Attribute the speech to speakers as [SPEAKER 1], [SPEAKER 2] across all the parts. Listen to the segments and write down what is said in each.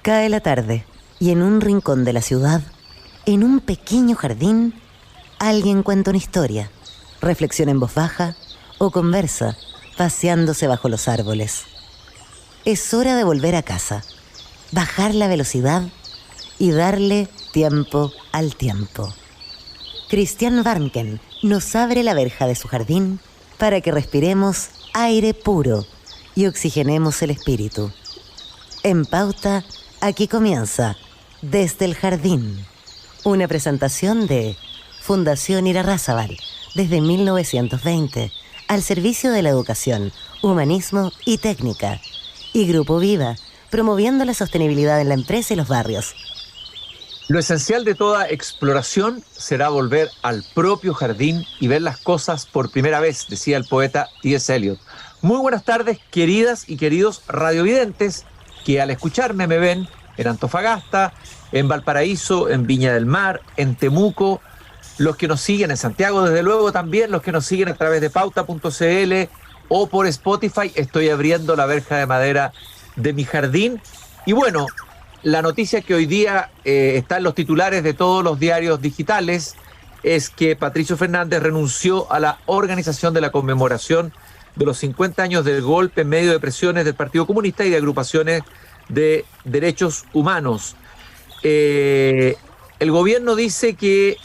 [SPEAKER 1] Cae la tarde y en un rincón de la ciudad, en un pequeño jardín, alguien cuenta una historia, reflexiona en voz baja o conversa, paseándose bajo los árboles. Es hora de volver a casa, bajar la velocidad y darle tiempo al tiempo. Christian Warnken nos abre la verja de su jardín para que respiremos aire puro y oxigenemos el espíritu. En Pauta, aquí comienza Desde el Jardín, una presentación de Fundación Irarrázaval, desde 1920, al servicio de la educación, humanismo y técnica, y Grupo Viva, promoviendo la sostenibilidad en la empresa y los barrios.
[SPEAKER 2] Lo esencial de toda exploración será volver al propio jardín y ver las cosas por primera vez, decía el poeta T.S. Eliot. Muy buenas tardes, queridas y queridos radiovidentes, que al escucharme me ven en Antofagasta, en Valparaíso, en Viña del Mar, en Temuco, los que nos siguen en Santiago, desde luego también, los que nos siguen a través de pauta.cl o por Spotify. Estoy abriendo la verja de madera de mi jardín. Y bueno, la noticia que hoy día está en los titulares de todos los diarios digitales es que Patricio Fernández renunció a la organización de la conmemoración de los 50 años del golpe en medio de presiones del Partido Comunista y de agrupaciones de derechos humanos. El gobierno dice que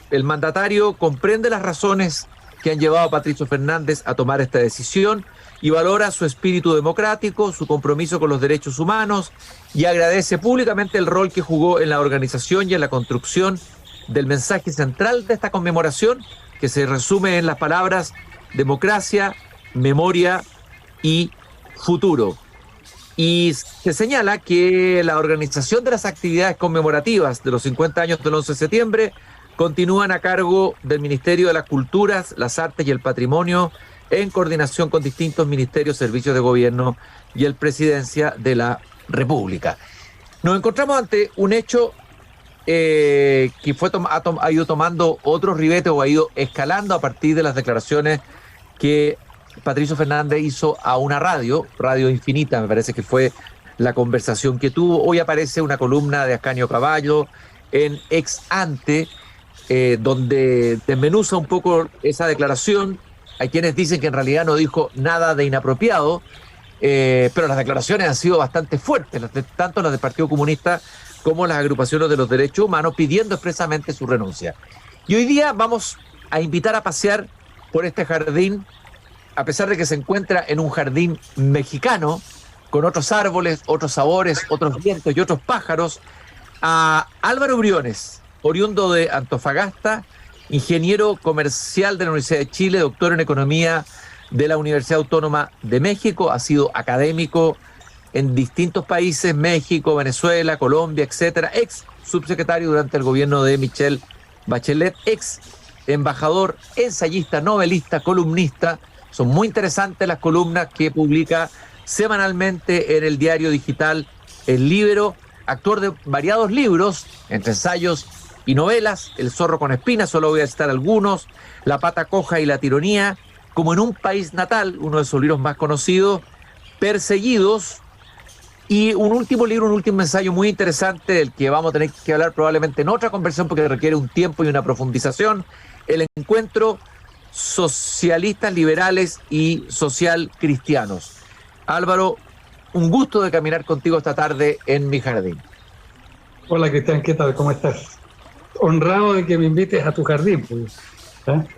[SPEAKER 2] el mandatario comprende las razones que han llevado a Patricio Fernández a tomar esta decisión y valora su espíritu democrático, su compromiso con los derechos humanos y agradece públicamente el rol que jugó en la organización y en la construcción del mensaje central de esta conmemoración, que se resume en las palabras democracia, memoria y futuro. Y se señala que la organización de las actividades conmemorativas de los 50 años del 11 de septiembre continúan a cargo del Ministerio de las Culturas, las Artes y el Patrimonio, en coordinación con distintos ministerios, servicios de gobierno y el Presidencia de la República. Nos encontramos ante un hecho que ha ido tomando otros ribetes o ha ido escalando a partir de las declaraciones que Patricio Fernández hizo a una Radio Infinita, me parece que fue la conversación que tuvo. Hoy aparece una columna de Ascanio Caballo en Ex Ante, donde desmenuza un poco esa declaración. Hay quienes dicen que en realidad no dijo nada de inapropiado, pero las declaraciones han sido bastante fuertes, tanto las del Partido Comunista como las agrupaciones de los derechos humanos, pidiendo expresamente su renuncia. Y hoy día vamos a invitar a pasear por este jardín, a pesar de que se encuentra en un jardín mexicano, con otros árboles, otros sabores, otros vientos y otros pájaros, a Álvaro Briones, oriundo de Antofagasta, ingeniero comercial de la Universidad de Chile, doctor en economía de la Universidad Autónoma de México, ha sido académico en distintos países, México, Venezuela, Colombia, etcétera, ex subsecretario durante el gobierno de Michelle Bachelet, ex embajador, ensayista, novelista, columnista. Son muy interesantes las columnas que publica semanalmente en el diario digital El Líbero, actor de variados libros, entre ensayos y novelas, El zorro con espinas, solo voy a citar algunos, La pata coja y la tironía, como en un país natal, uno de sus libros más conocidos, Perseguidos, y un último libro, un último ensayo muy interesante, del que vamos a tener que hablar probablemente en otra conversación porque requiere un tiempo y una profundización, El encuentro socialistas, liberales y social cristianos. Álvaro, un gusto de caminar contigo esta tarde en mi jardín.
[SPEAKER 3] Hola Cristian, ¿qué tal? ¿Cómo estás? Honrado de que me invites a tu jardín, pues,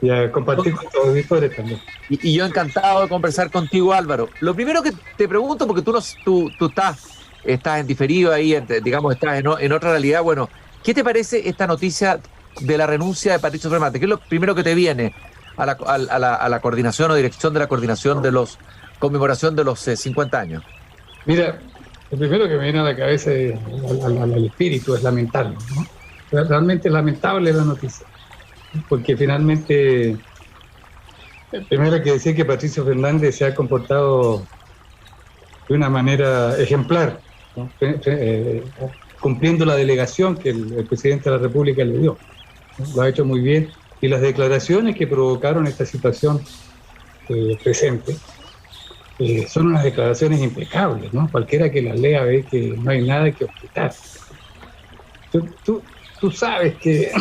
[SPEAKER 3] y a compartir con tus auditores también.
[SPEAKER 2] Y yo encantado de conversar contigo, Álvaro. Lo primero que te pregunto, porque tú estás en diferido ahí, digamos, estás en otra realidad. Bueno, ¿qué te parece esta noticia de la renuncia de Patricio Fernández? ¿Qué es lo primero que te viene a la coordinación o dirección de la coordinación de los conmemoración de los 50 años?
[SPEAKER 3] Mira, lo primero que me viene a la cabeza es al espíritu, es lamentable, ¿no? Realmente lamentable la noticia, porque finalmente, primero hay que decir que Patricio Fernández se ha comportado de una manera ejemplar, ¿no? Cumpliendo la delegación que el presidente de la República le dio, ¿no? Lo ha hecho muy bien, y las declaraciones que provocaron esta situación presente son unas declaraciones impecables, ¿no? Cualquiera que las lea ve que no hay nada que ocultar. Tú sabes que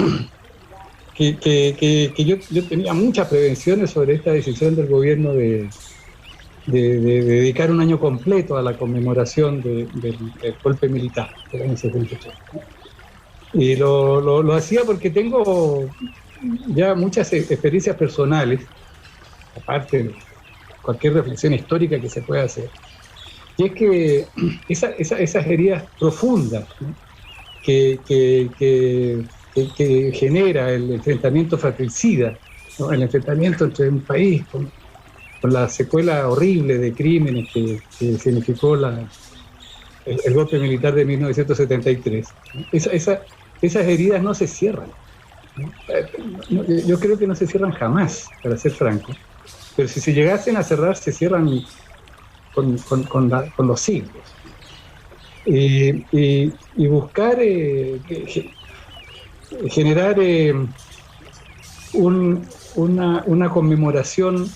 [SPEAKER 3] yo tenía muchas prevenciones sobre esta decisión del gobierno de dedicar un año completo a la conmemoración del golpe militar del año 73. Y lo hacía porque tengo ya muchas experiencias personales, aparte de cualquier reflexión histórica que se pueda hacer. Y es que esas heridas profundas, ¿no?, que genera el enfrentamiento fratricida, ¿no?, el enfrentamiento entre un país con la secuela horrible de crímenes que significó el golpe militar de 1973. Esas heridas no se cierran, ¿no? Yo creo que no se cierran jamás, para ser franco, pero si se llegasen a cerrar, se cierran con los siglos. Y buscar generar una conmemoración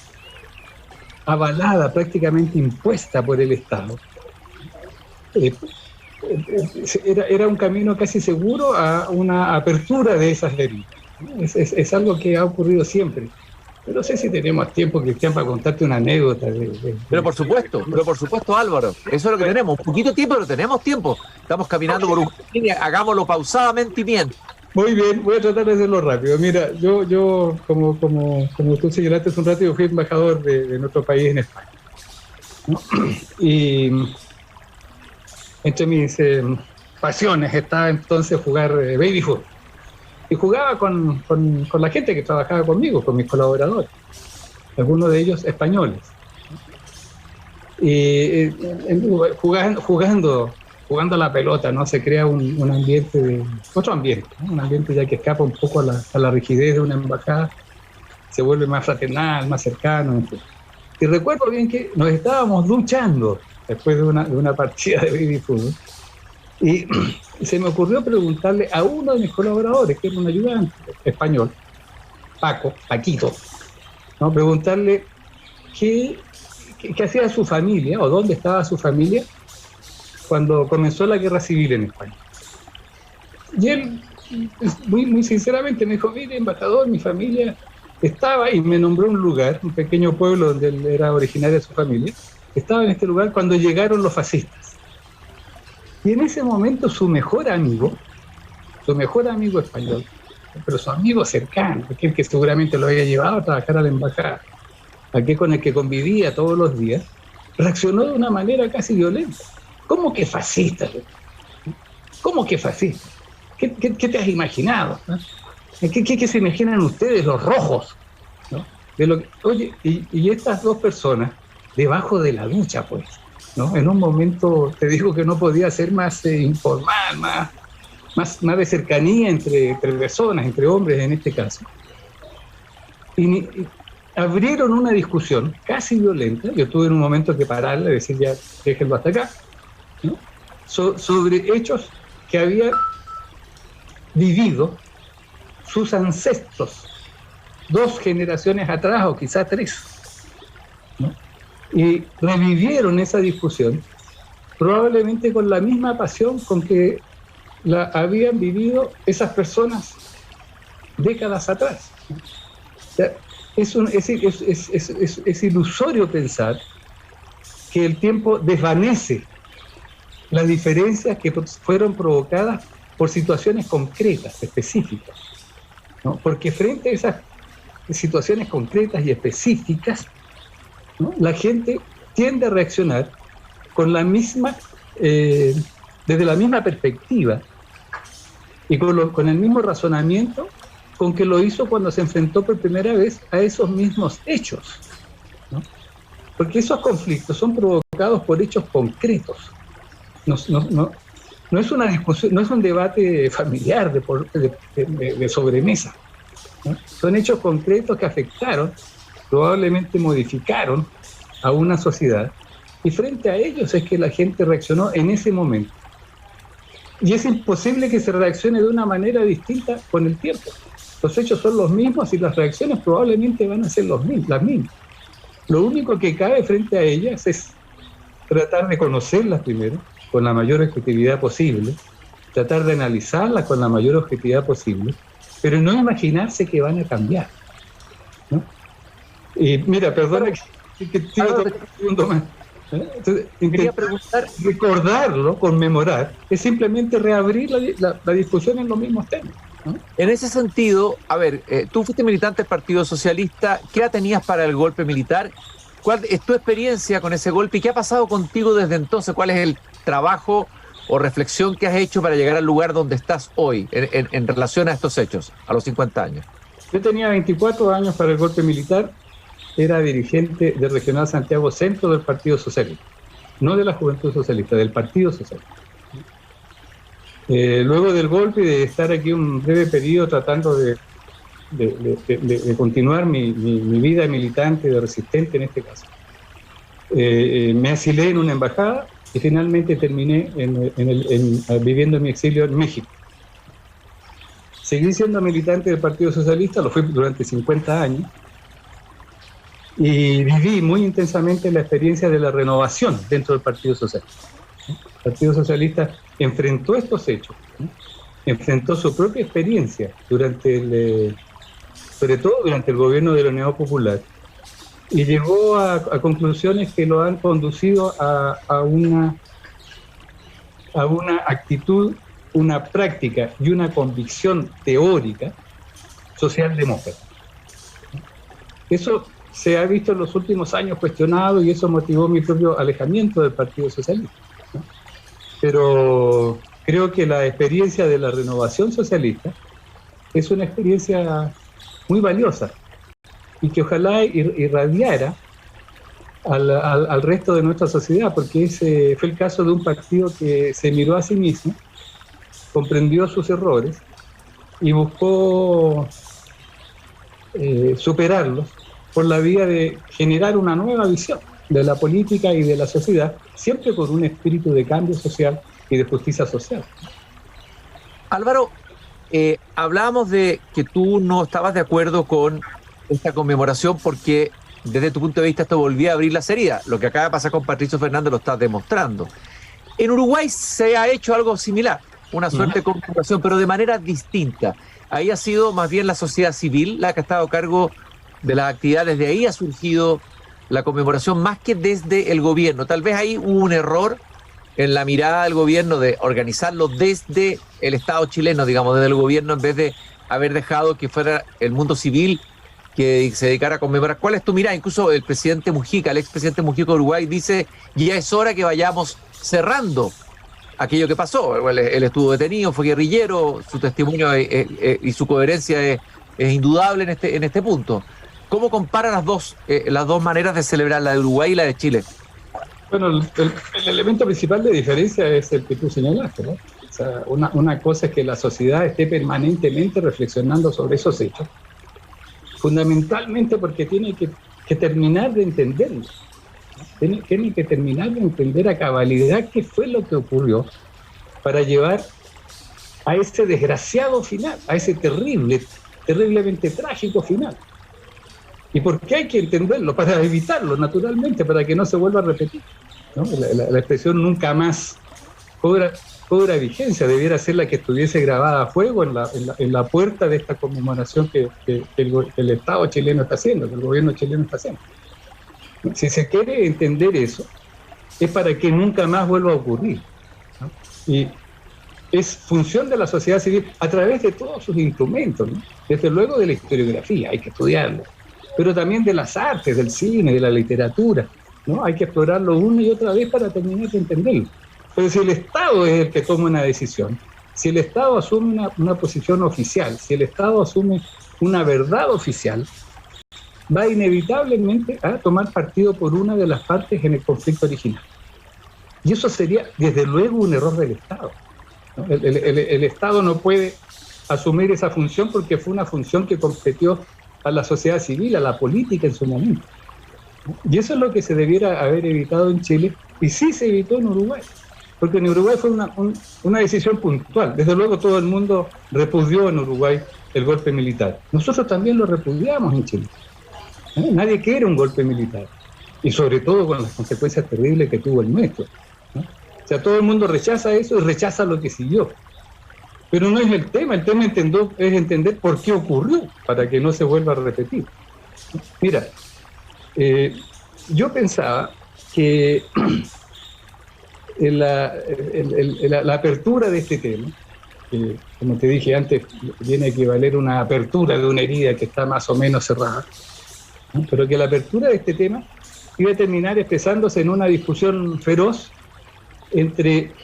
[SPEAKER 3] avalada, prácticamente impuesta por el Estado, era un camino casi seguro a una apertura de esas heridas. Es algo que ha ocurrido siempre. Pero no sé si tenemos tiempo, Cristian, para contarte una anécdota.
[SPEAKER 2] Pero por supuesto, Álvaro, eso es lo que tenemos. Un poquito de tiempo, pero tenemos tiempo. Estamos caminando por un línea, hagámoslo pausadamente y bien.
[SPEAKER 3] Muy bien, voy a tratar de hacerlo rápido. Mira, yo como tú señalaste hace un rato, yo fui embajador de nuestro país en España, ¿no? Y entre mis pasiones estaba entonces jugar baby fútbol. Y jugaba con la gente que trabajaba conmigo, con mis colaboradores, algunos de ellos españoles. Y jugando a la pelota, ¿no?, se crea un ambiente, otro ambiente, ¿no?, un ambiente ya que escapa un poco a la rigidez de una embajada, se vuelve más fraternal, más cercano, en fin. Y recuerdo bien que nos estábamos duchando después de una partida de baby fútbol, y se me ocurrió preguntarle a uno de mis colaboradores, que era un ayudante español, Paquito, ¿no?, preguntarle qué hacía su familia o dónde estaba su familia cuando comenzó la guerra civil en España. Y él, muy, muy sinceramente, me dijo: mire, embajador, mi familia estaba, y me nombró un lugar, un pequeño pueblo donde él era originario de su familia, estaba en este lugar cuando llegaron los fascistas. Y en ese momento su mejor amigo español, pero su amigo cercano, aquel que seguramente lo había llevado a trabajar a la embajada, aquel con el que convivía todos los días, reaccionó de una manera casi violenta. ¿Cómo que fascista? ¿Cómo que fascista? ¿Qué te has imaginado? ¿No? ¿Qué se imaginan ustedes, los rojos? ¿No? Oye, y estas dos personas, debajo de la ducha, pues, ¿no?, en un momento, te digo que no podía ser más informal, más de cercanía entre personas, entre hombres en este caso. Y abrieron una discusión casi violenta. Yo tuve en un momento que pararla y decir: ya, déjenlo hasta acá, ¿no?, sobre hechos que habían vivido sus ancestros 2 generaciones atrás, o quizás 3, ¿no? Y revivieron esa discusión probablemente con la misma pasión con que la habían vivido esas personas décadas atrás. O sea, es ilusorio pensar que el tiempo desvanece las diferencias que fueron provocadas por situaciones concretas, específicas, ¿no? Porque frente a esas situaciones concretas y específicas, ¿no?, la gente tiende a reaccionar con la misma, desde la misma perspectiva y con el mismo razonamiento con que lo hizo cuando se enfrentó por primera vez a esos mismos hechos, ¿no? Porque esos conflictos son provocados por hechos concretos. No es una discusión, no es un debate familiar de sobremesa, ¿no? Son hechos concretos que afectaron, probablemente modificaron a una sociedad, y frente a ellos es que la gente reaccionó en ese momento. Y es imposible que se reaccione de una manera distinta con el tiempo. Los hechos son los mismos y las reacciones probablemente van a ser las mismas. Lo único que cabe frente a ellas es tratar de conocerlas primero, con la mayor objetividad posible, tratar de analizarlas con la mayor objetividad posible, pero no imaginarse que van a cambiar, ¿no? Y mira, perdona que sigo un segundo más. Entonces,
[SPEAKER 2] quería preguntar,
[SPEAKER 3] recordarlo, conmemorar, es simplemente reabrir la discusión en los mismos temas, ¿no?
[SPEAKER 2] en ese sentido, a ver, tú fuiste militante del Partido Socialista, ¿qué edad tenías para el golpe militar? ¿Cuál es tu experiencia con ese golpe y qué ha pasado contigo desde entonces? ¿Cuál es el trabajo o reflexión que has hecho para llegar al lugar donde estás hoy en relación a estos hechos, a los 50 años?
[SPEAKER 3] Yo tenía 24 años para el golpe militar, era dirigente del Regional Santiago Centro del Partido Socialista, no de la Juventud Socialista, del Partido Socialista. Luego del golpe y de estar aquí un breve periodo tratando de continuar mi vida militante, de resistente en este caso, me asilé en una embajada y finalmente terminé viviendo en mi exilio en México. Seguí siendo militante del Partido Socialista, lo fui durante 50 años, y viví muy intensamente la experiencia de la renovación dentro del Partido Socialista. El Partido Socialista enfrentó estos hechos, ¿no? Enfrentó su propia experiencia sobre todo durante el gobierno de la Unidad Popular, y llegó a conclusiones que lo han conducido a una actitud, una práctica y una convicción teórica socialdemócrata. Eso se ha visto en los últimos años cuestionado y eso motivó mi propio alejamiento del Partido Socialista, ¿no? Pero creo que la experiencia de la renovación socialista es una experiencia muy valiosa y que ojalá irradiara al resto de nuestra sociedad, porque ese fue el caso de un partido que se miró a sí mismo, comprendió sus errores y buscó superarlos por la vía de generar una nueva visión de la política y de la sociedad, siempre con un espíritu de cambio social y de justicia social.
[SPEAKER 2] Álvaro, hablábamos de que tú no estabas de acuerdo con esta conmemoración porque desde tu punto de vista esto volvía a abrir las heridas. Lo que acaba de pasar con Patricio Fernández lo estás demostrando. En Uruguay se ha hecho algo similar, una suerte de conmemoración, pero de manera distinta. Ahí ha sido más bien la sociedad civil la que ha estado a cargo de las actividades, de ahí ha surgido la conmemoración más que desde el gobierno. Tal vez ahí hubo un error en la mirada del gobierno de organizarlo desde el Estado chileno, digamos, desde el gobierno, en vez de haber dejado que fuera el mundo civil que se dedicara a conmemorar. ¿Cuál es tu mirada? Incluso el presidente Mujica, el expresidente Mujica de Uruguay, dice ya es hora que vayamos cerrando aquello que pasó. Él estuvo detenido, fue guerrillero, su testimonio y su coherencia es indudable en este punto. ¿Cómo compara las dos maneras de celebrar, la de Uruguay y la de Chile?
[SPEAKER 3] Bueno, el elemento principal de diferencia es el que tú señalaste, ¿no? O sea, una cosa es que la sociedad esté permanentemente reflexionando sobre esos hechos, fundamentalmente porque tiene que terminar de entenderlo. Tiene que terminar de entender a cabalidad qué fue lo que ocurrió para llevar a ese desgraciado final, a ese terriblemente trágico final. ¿Y por qué hay que entenderlo? Para evitarlo, naturalmente, para que no se vuelva a repetir, ¿no? La expresión nunca más cobra vigencia, debiera ser la que estuviese grabada a fuego en la puerta de esta conmemoración que el Estado chileno está haciendo, que el gobierno chileno está haciendo. Si se quiere entender eso, es para que nunca más vuelva a ocurrir, ¿no? Y es función de la sociedad civil a través de todos sus instrumentos, ¿no? Desde luego de la historiografía, hay que estudiarlo, pero también de las artes, del cine, de la literatura, ¿no? Hay que explorarlo una y otra vez para terminar de entenderlo. Pero si el Estado es el que toma una decisión, si el Estado asume una posición oficial, si el Estado asume una verdad oficial, va inevitablemente a tomar partido por una de las partes en el conflicto original. Y eso sería, desde luego, un error del Estado, ¿no? El Estado no puede asumir esa función porque fue una función que competió a la sociedad civil, a la política en su momento. Y eso es lo que se debiera haber evitado en Chile, y sí se evitó en Uruguay, porque en Uruguay fue una decisión puntual. Desde luego todo el mundo repudió en Uruguay el golpe militar. Nosotros también lo repudiamos en Chile. Nadie quiere un golpe militar, y sobre todo con las consecuencias terribles que tuvo el nuestro, ¿no? O sea, todo el mundo rechaza eso y rechaza lo que siguió. Pero no es el tema es entender por qué ocurrió, para que no se vuelva a repetir. Mira, yo pensaba que la apertura de este tema, como te dije antes, viene a equivaler a una apertura de una herida que está más o menos cerrada, ¿no? Pero que la apertura de este tema iba a terminar expresándose en una discusión feroz entre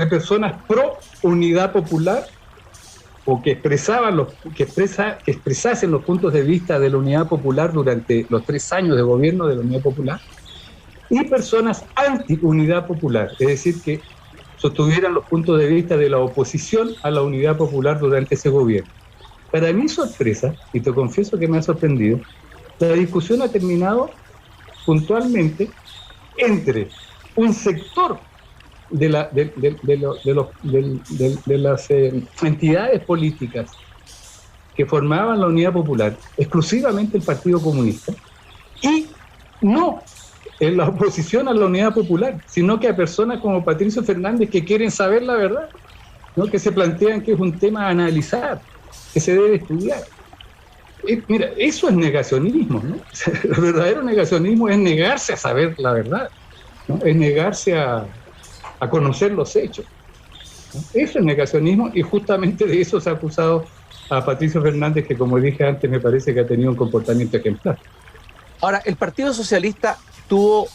[SPEAKER 3] personas pro unidad popular, o que expresasen los puntos de vista de la unidad popular durante los 3 años de gobierno de la unidad popular, y personas anti unidad popular, es decir, que sostuvieran los puntos de vista de la oposición a la unidad popular durante ese gobierno. Para mi sorpresa, y te confieso que me ha sorprendido, la discusión ha terminado puntualmente entre un sector de las entidades políticas que formaban la Unidad Popular, exclusivamente el Partido Comunista, y no en la oposición a la Unidad Popular, sino que a personas como Patricio Fernández que quieren saber la verdad, ¿no? Que se plantean que es un tema a analizar, que se debe estudiar. Mira, eso es negacionismo, ¿no? El verdadero negacionismo es negarse a saber la verdad, ¿no? Es negarse a conocer los hechos, ¿no? Eso es negacionismo, y justamente de eso se ha acusado a Patricio Fernández, que, como dije antes, me parece que ha tenido un comportamiento ejemplar.
[SPEAKER 2] Ahora, el Partido Socialista tuvo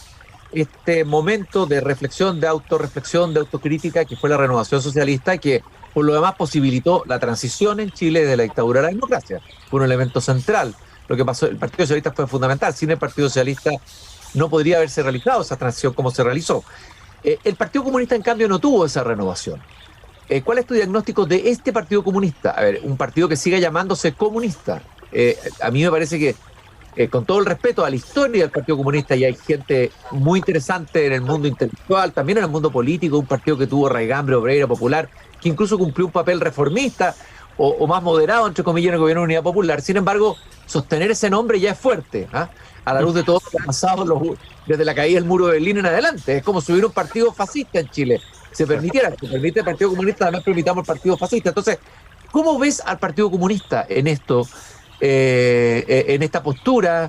[SPEAKER 2] este momento de reflexión, de autorreflexión, de autocrítica, que fue la renovación socialista, que por lo demás posibilitó la transición en Chile de la dictadura a la democracia. Fue un elemento central. Lo que pasó, el Partido Socialista fue fundamental. Sin el Partido Socialista no podría haberse realizado esa transición como se realizó. El Partido Comunista, en cambio, no tuvo esa renovación. ¿Cuál es tu diagnóstico de este Partido Comunista? A ver, un partido que siga llamándose comunista. A mí me parece que, con todo el respeto a la historia del Partido Comunista, y hay gente muy interesante en el mundo intelectual, también en el mundo político, un partido que tuvo raigambre obrera, popular, que incluso cumplió un papel reformista o más moderado, entre comillas, en el gobierno de Unidad Popular. Sin embargo, sostener ese nombre ya es fuerte, ¿eh? A la luz de todo lo que ha pasado desde la caída del muro de Berlín en adelante. Es como subir un partido fascista en Chile. Se permite el Partido Comunista, además permitamos el partido fascista. Entonces, ¿cómo ves al Partido Comunista en esto, en esta postura,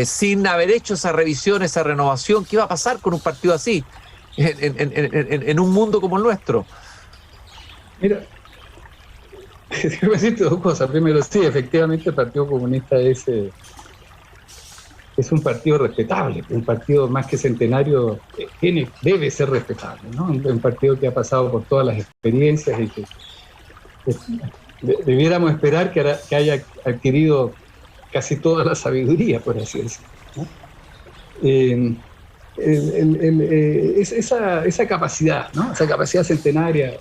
[SPEAKER 2] sin haber hecho esa revisión, esa renovación? ¿Qué va a pasar con un partido así en un mundo como el nuestro?
[SPEAKER 3] Mira, quiero decirte 2 cosas. Primero, sí, efectivamente el Partido Comunista es un partido respetable, un partido más que centenario, debe ser respetable, ¿no? Un partido que ha pasado por todas las experiencias y que debiéramos esperar que haya adquirido casi toda la sabiduría, por así decirlo, ¿no? Esa capacidad, ¿no? Esa capacidad centenaria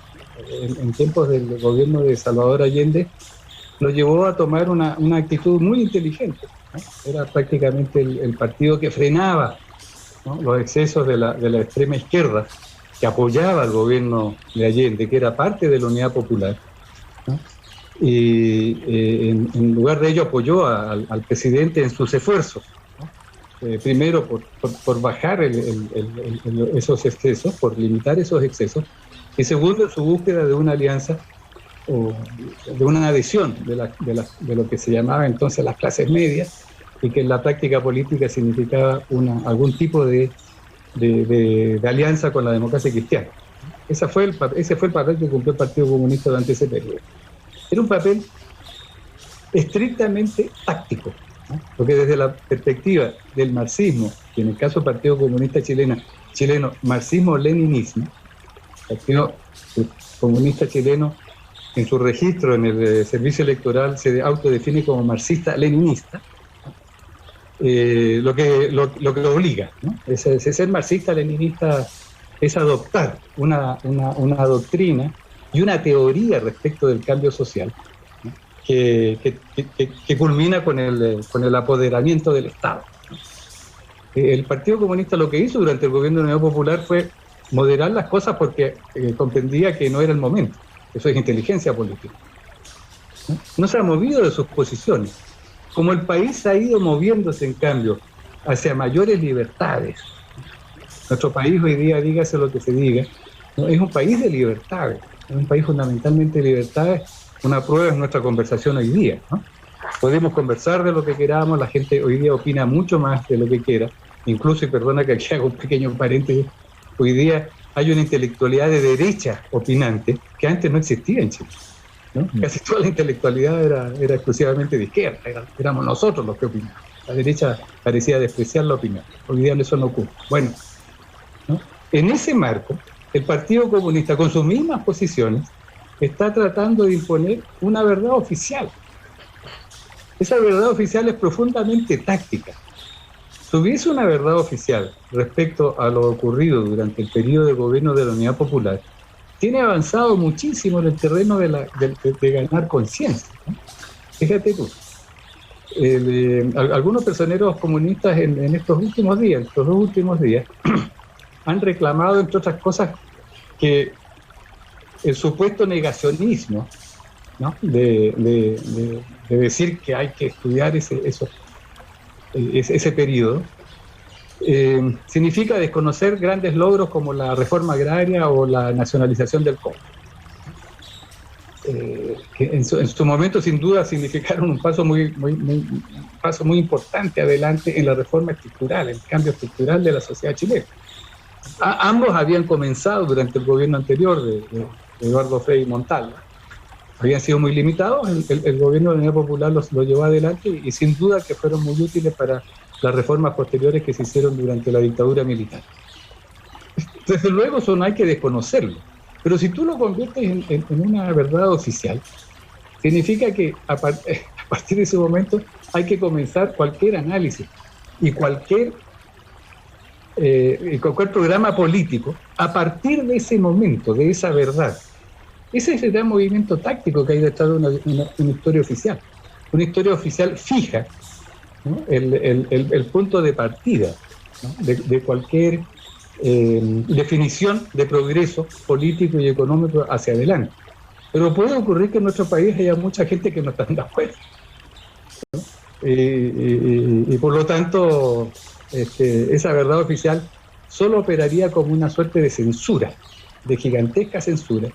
[SPEAKER 3] en tiempos del gobierno de Salvador Allende lo llevó a tomar una actitud muy inteligente, ¿no? Era prácticamente el partido que frenaba, ¿no?, los excesos de la extrema izquierda, que apoyaba al gobierno de Allende, que era parte de la Unidad Popular, ¿no? Y en lugar de ello apoyó al presidente en sus esfuerzos, ¿no? Primero por bajar esos excesos, por limitar esos excesos, y segundo, en su búsqueda de una alianza o de una adhesión de lo que se llamaba entonces las clases medias, y que en la práctica política significaba algún tipo de alianza con la democracia cristiana. Ese fue el papel que cumplió el Partido Comunista durante ese periodo. Era un papel estrictamente táctico, ¿no? Porque desde la perspectiva del marxismo, y en el caso del Partido Comunista chileno, marxismo-leninismo, el Partido Comunista chileno, en su registro en el servicio electoral, se autodefine como marxista-leninista, lo que obliga, ¿no? Ser marxista-leninista es adoptar una doctrina y una teoría respecto del cambio social, ¿no?, que culmina con el apoderamiento del Estado, ¿no? El Partido Comunista lo que hizo durante el gobierno de la Unidad Popular fue moderar las cosas porque comprendía que no era el momento. Eso es inteligencia política, ¿no? No se ha movido de sus posiciones. como el país ha ido moviéndose, en cambio, hacia mayores libertades, nuestro país hoy día, dígase lo que se diga, ¿no? Es un país de libertades, es un país fundamentalmente de libertades. Una prueba es nuestra conversación hoy día, ¿no? Podemos conversar de lo que queramos, la gente hoy día opina mucho más de lo que quiera, incluso, y perdona que aquí hago un pequeño paréntesis, hoy día hay una intelectualidad de derecha opinante que antes no existía en Chile, ¿no? Casi toda la intelectualidad era exclusivamente de izquierda, éramos nosotros los que opinamos. La derecha parecía despreciar la opinión. Hoy día eso no ocurre. Bueno, ¿no? En ese marco, el Partido Comunista, con sus mismas posiciones, está tratando de imponer una verdad oficial. Esa verdad oficial es profundamente táctica. Si hubiese una verdad oficial respecto a lo ocurrido durante el periodo de gobierno de la Unidad Popular, tiene avanzado muchísimo en el terreno de ganar conciencia, ¿no? Fíjate tú, algunos personeros comunistas en estos dos últimos días, han reclamado, entre otras cosas, que el supuesto negacionismo, ¿no? de decir que hay que estudiar ese periodo, significa desconocer grandes logros como la reforma agraria o la nacionalización del cobre, que en su momento sin duda significaron un paso muy importante adelante en la reforma estructural, el cambio estructural de la sociedad chilena. Ambos habían comenzado durante el gobierno anterior de Eduardo Frei Montalva, habían sido muy limitados, el gobierno de la Unidad Popular los llevó adelante y sin duda que fueron muy útiles para las reformas posteriores que se hicieron durante la dictadura militar. Desde luego eso no hay que desconocerlo, pero si tú lo conviertes en una verdad oficial, significa que a partir de ese momento hay que comenzar cualquier análisis y cualquier programa político a partir de ese momento, de esa verdad. Ese es el gran movimiento táctico que hay detrás de una historia oficial. Una historia oficial fija, ¿no? el punto de partida, ¿no? de cualquier definición de progreso político y económico hacia adelante. Pero puede ocurrir que en nuestro país haya mucha gente que no está de acuerdo, ¿no? Y por lo tanto, esa verdad oficial solo operaría como una suerte de censura, de gigantesca censura,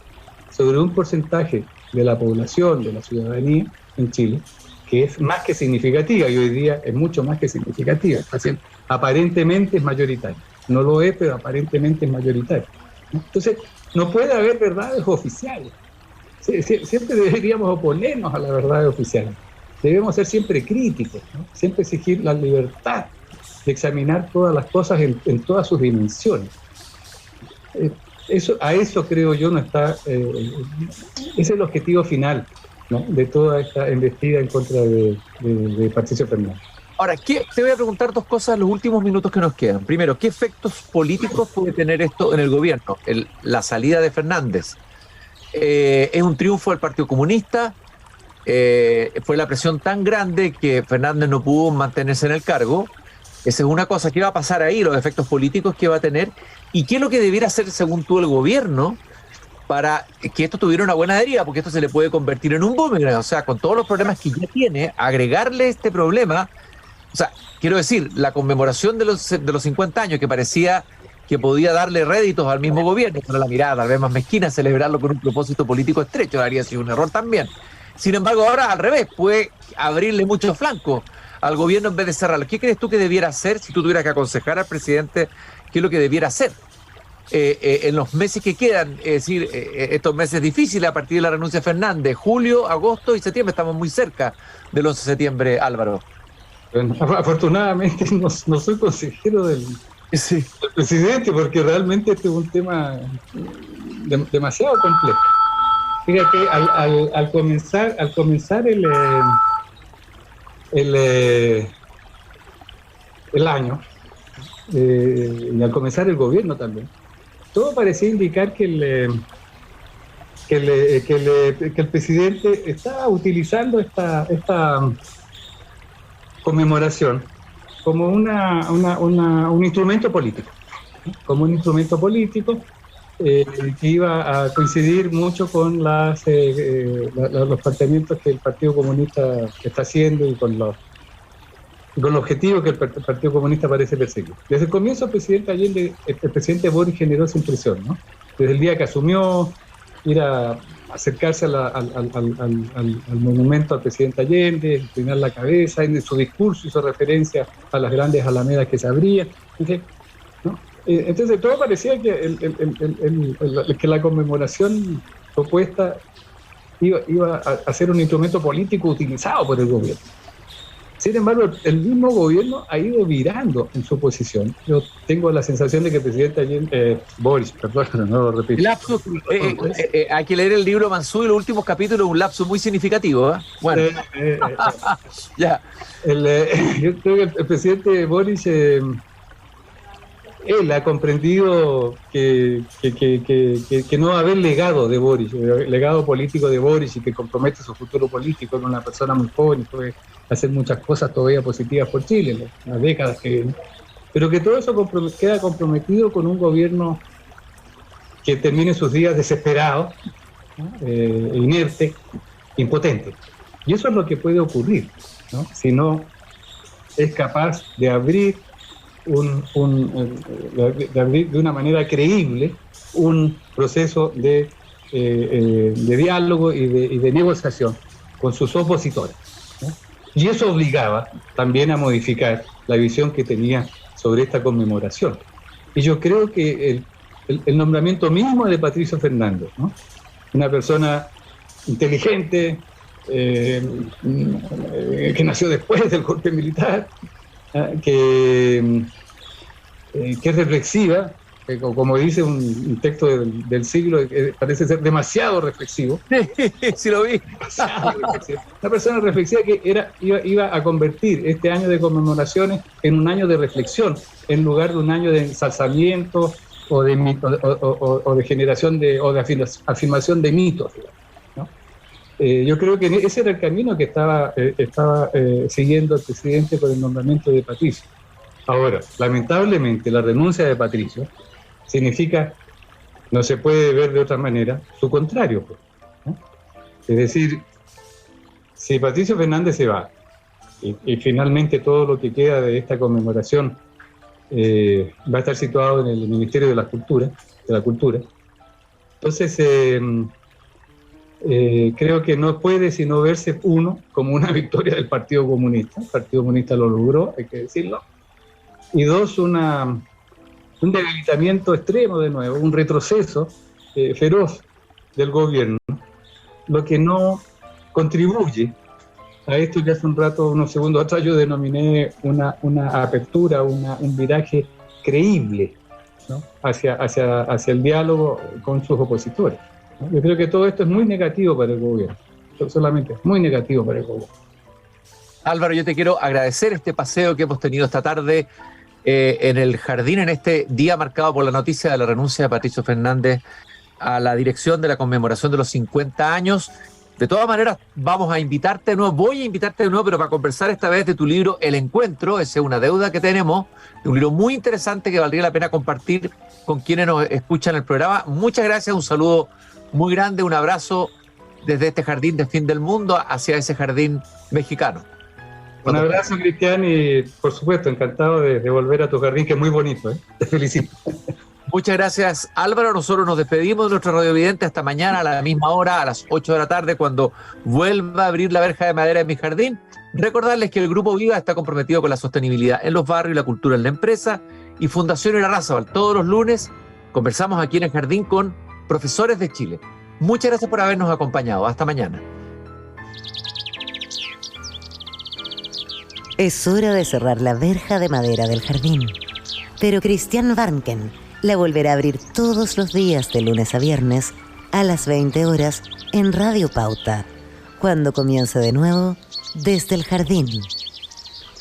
[SPEAKER 3] sobre un porcentaje de la población, de la ciudadanía en Chile, que es más que significativa, y hoy día es mucho más que significativa. Aparentemente es mayoritaria. No lo es, pero aparentemente es mayoritaria. Entonces, no puede haber verdades oficiales. Siempre deberíamos oponernos a las verdades oficiales. Debemos ser siempre críticos, ¿no? Siempre exigir la libertad de examinar todas las cosas en todas sus dimensiones. A eso creo yo no está, ese es el objetivo final, ¿no? De toda esta embestida en contra de Patricio Fernández.
[SPEAKER 2] Ahora, te voy a preguntar dos cosas en los últimos minutos que nos quedan. Primero, ¿qué efectos políticos puede tener esto en el gobierno? La salida de Fernández. ¿Es un triunfo del Partido Comunista? ¿Fue la presión tan grande que Fernández no pudo mantenerse en el cargo? Esa es una cosa. ¿Qué va a pasar ahí? Los efectos políticos que va a tener. ¿Y qué es lo que debiera hacer, según tú, el gobierno para que esto tuviera una buena deriva? Porque esto se le puede convertir en un boomerang. O sea, con todos los problemas que ya tiene, agregarle este problema. O sea, quiero decir, la conmemoración de los 50 años, que parecía que podía darle réditos al mismo gobierno, con la mirada tal vez más mezquina, celebrarlo con un propósito político estrecho, habría sido un error también. Sin embargo, ahora al revés, puede abrirle muchos flancos al gobierno en vez de cerrarlo. ¿Qué crees tú que debiera hacer si tú tuvieras que aconsejar al presidente qué es lo que debiera hacer en los meses que quedan? Es decir, estos meses difíciles a partir de la renuncia de Fernández, julio, agosto y septiembre, estamos muy cerca del 11 de septiembre, Álvaro.
[SPEAKER 3] Bueno, afortunadamente no soy consejero del presidente, porque realmente este es un tema demasiado complejo. Fíjate, al comenzar el año, y al comenzar el gobierno también, todo parecía indicar que el presidente estaba utilizando esta conmemoración como un instrumento político, ¿no? Como un instrumento político que iba a coincidir mucho con los planteamientos que el Partido Comunista está haciendo y con con el objetivo que el Partido Comunista parece perseguir. Desde el comienzo el presidente Allende, el presidente Boric generó esa impresión, ¿no? Desde el día que asumió, ir a acercarse al monumento al presidente Allende, inclinar la cabeza, en su discurso hizo referencia a las grandes alamedas que se abrían, ¿no? Entonces todo parecía que la conmemoración propuesta iba a ser un instrumento político utilizado por el gobierno. Sin embargo, el mismo gobierno ha ido virando en su posición. Yo tengo la sensación de que el presidente Allende, Boris, perdón, no lo repito.
[SPEAKER 2] Hay que leer el libro Mansú y los últimos capítulos, un lapso muy significativo, ¿eh? Bueno. Ya.
[SPEAKER 3] Yo creo que el presidente Boris, él ha comprendido que no va a haber legado de Boris, legado político de Boris, y que compromete su futuro político en una persona muy joven y puede hacer muchas cosas todavía positivas por Chile en las décadas que vienen, pero que todo eso queda comprometido con un gobierno que termine sus días desesperado, ¿no? Inerte, impotente. Y eso es lo que puede ocurrir, ¿no? Si no es capaz de abrir de una manera creíble un proceso de diálogo y de negociación con sus opositores, ¿no? Y eso obligaba también a modificar la visión que tenía sobre esta conmemoración. Y yo creo que el nombramiento mismo de Patricio Fernández, ¿no? Una persona inteligente, que nació después del golpe militar, que es reflexiva, como dice un texto del siglo, parece ser demasiado reflexivo.
[SPEAKER 2] Sí, lo vi.
[SPEAKER 3] Una persona reflexiva que iba a convertir este año de conmemoraciones en un año de reflexión, en lugar de un año de ensalzamiento o de generación o de afirmación de mitos, ¿no? Yo creo que ese era el camino que estaba siguiendo el presidente con el nombramiento de Patricio. Ahora, lamentablemente, la renuncia de Patricio significa, no se puede ver de otra manera, su contrario, ¿no? Es decir, si Patricio Fernández se va y finalmente todo lo que queda de esta conmemoración va a estar situado en el Ministerio de la Cultura, entonces creo que no puede sino verse, uno, como una victoria del Partido Comunista. El Partido Comunista lo logró, hay que decirlo. Y dos, un debilitamiento extremo de nuevo, un retroceso feroz del gobierno, lo que no contribuye a esto que hace un rato, unos segundos atrás, yo denominé una apertura, un viraje creíble, ¿no? hacia el diálogo con sus opositores, ¿no? Yo creo que todo esto es muy negativo para el gobierno, solamente es muy negativo para el gobierno.
[SPEAKER 2] Álvaro, yo te quiero agradecer este paseo que hemos tenido esta tarde en el jardín, en este día marcado por la noticia de la renuncia de Patricio Fernández a la dirección de la conmemoración de los 50 años. De todas maneras, vamos a invitarte de nuevo, voy a invitarte de nuevo, pero para conversar esta vez de tu libro El Encuentro. Esa es una deuda que tenemos, un libro muy interesante que valdría la pena compartir con quienes nos escuchan el programa. Muchas gracias, un saludo muy grande, un abrazo desde este jardín de fin del mundo hacia ese jardín mexicano.
[SPEAKER 3] Un abrazo, Cristian, y por supuesto, encantado de volver a tu jardín, que es muy bonito, ¿eh? Te felicito.
[SPEAKER 2] Muchas gracias, Álvaro. Nosotros nos despedimos de nuestro radiovidente hasta mañana a la misma hora, a las 8 de la tarde, cuando vuelva a abrir la verja de madera en mi jardín. Recordarles que el Grupo Viva está comprometido con la sostenibilidad en los barrios y la cultura en la empresa, y Fundación Irarrázaval. Todos los lunes conversamos aquí en el jardín con profesores de Chile. Muchas gracias por habernos acompañado. Hasta mañana.
[SPEAKER 1] Es hora de cerrar la verja de madera del jardín. Pero Cristian Warnken la volverá a abrir todos los días de lunes a viernes a las 20 horas en Radio Pauta, cuando comience de nuevo Desde el Jardín.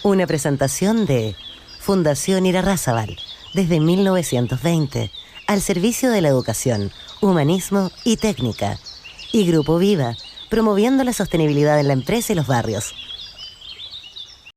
[SPEAKER 1] Una presentación de Fundación Irarrázaval, desde 1920, al servicio de la educación, humanismo y técnica. Y Grupo Viva, promoviendo la sostenibilidad en la empresa y los barrios.